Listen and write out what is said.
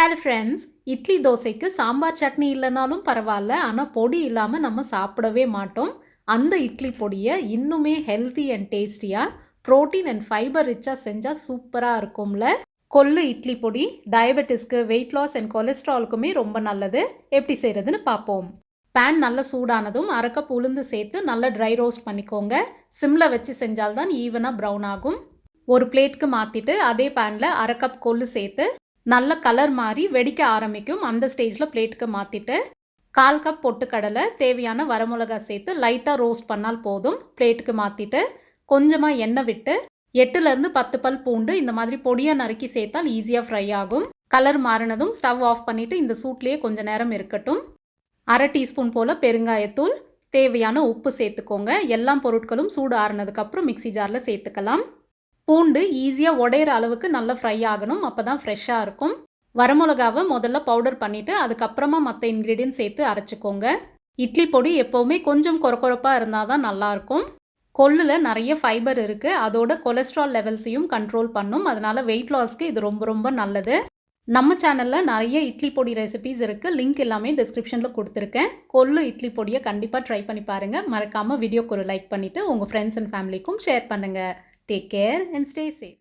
Hello friends, idli தோசைக்கு சாம்பார் சட்னி இல்லைனாலும் பரவாயில்ல, ஆனால் பொடி இல்லாமல் நம்ம சாப்பிடவே மாட்டோம். அந்த இட்லி பொடியை இன்னுமே ஹெல்த்தி அண்ட் டேஸ்டியாக ப்ரோட்டீன் அண்ட் ஃபைபர் ரிச்சாக செஞ்சால் சூப்பராக இருக்கும்ல. கொள்ளு இட்லி பொடி டயபெட்டிஸ்க்கு, வெயிட் லாஸ் அண்ட் கொலஸ்ட்ராலுக்குமே ரொம்ப நல்லது. எப்படி செய்கிறதுன்னு பார்ப்போம். பேன் நல்லா சூடானதும் அரை கப் உளுந்து சேர்த்து நல்லா ட்ரை ரோஸ்ட் பண்ணிக்கோங்க. சிம்மில் வச்சு செஞ்சால்தான் ஈவனாக ப்ரௌன் ஆகும். ஒரு பிளேட்க்கு மாற்றிட்டு அதே பேனில் அரை கப் கொள்ளு சேர்த்து நல்ல கலர் மாறி வெடிக்க ஆரம்பிக்கும். அந்த ஸ்டேஜில் பிளேட்டுக்கு மாற்றிட்டு 1/4 கப் பொட்டுக்கடலை, தேவையான வரமிளகா சேர்த்து லைட்டாக ரோஸ்ட் பண்ணால் போதும். பிளேட்டுக்கு மாற்றிட்டு கொஞ்சமாக எண்ணெய் விட்டு 8லேருந்து 10 பல் பூண்டு இந்த மாதிரி பொடியாக நறுக்கி சேர்த்தால் ஈஸியாக ஃப்ரை ஆகும். கலர் மாறினதும் ஸ்டவ் ஆஃப் பண்ணிவிட்டு இந்த சூட்லேயே கொஞ்சம் நேரம் இருக்கட்டும். அரை டீஸ்பூன் போல் பெருங்காயத்தூள், தேவையான உப்பு சேர்த்துக்கோங்க. எல்லா பொருட்களும் சூடு ஆறுனதுக்கப்புறம் மிக்சி ஜாரில் சேர்த்துக்கலாம். பூண்டு ஈஸியாக உடையிற அளவுக்கு நல்லா ஃப்ரை ஆகணும், அப்போ தான் ஃப்ரெஷ்ஷாக இருக்கும். வரமிளகாவை முதல்ல பவுடர் பண்ணிவிட்டு அதுக்கப்புறமா மற்ற இன்க்ரீடியன்ட் சேர்த்து அரைச்சிக்கோங்க. இட்லி பொடி எப்போவுமே கொஞ்சம் கொரகொரப்பாக இருந்தால் தான் நல்லாயிருக்கும். கொள்ளில் நிறைய ஃபைபர் இருக்குது, அதோட கொலஸ்ட்ரால் லெவல்ஸையும் கண்ட்ரோல் பண்ணும். அதனால் வெயிட் லாஸ்க்கு இது ரொம்ப ரொம்ப நல்லது. நம்ம சேனலில் நிறைய இட்லி பொடி ரெசிபீஸ் இருக்குது, லிங்க் எல்லாமே டிஸ்கிரிப்ஷனில் கொடுத்துருக்கேன். கொள்ளு இட்லி பொடியை கண்டிப்பாக ட்ரை பண்ணி பாருங்கள். மறக்காமல் வீடியோக்கு ஒரு லைக் பண்ணிவிட்டு உங்கள் ஃப்ரெண்ட்ஸ் அண்ட் ஃபேமிலிக்கும் ஷேர் பண்ணுங்கள். Take care and stay safe.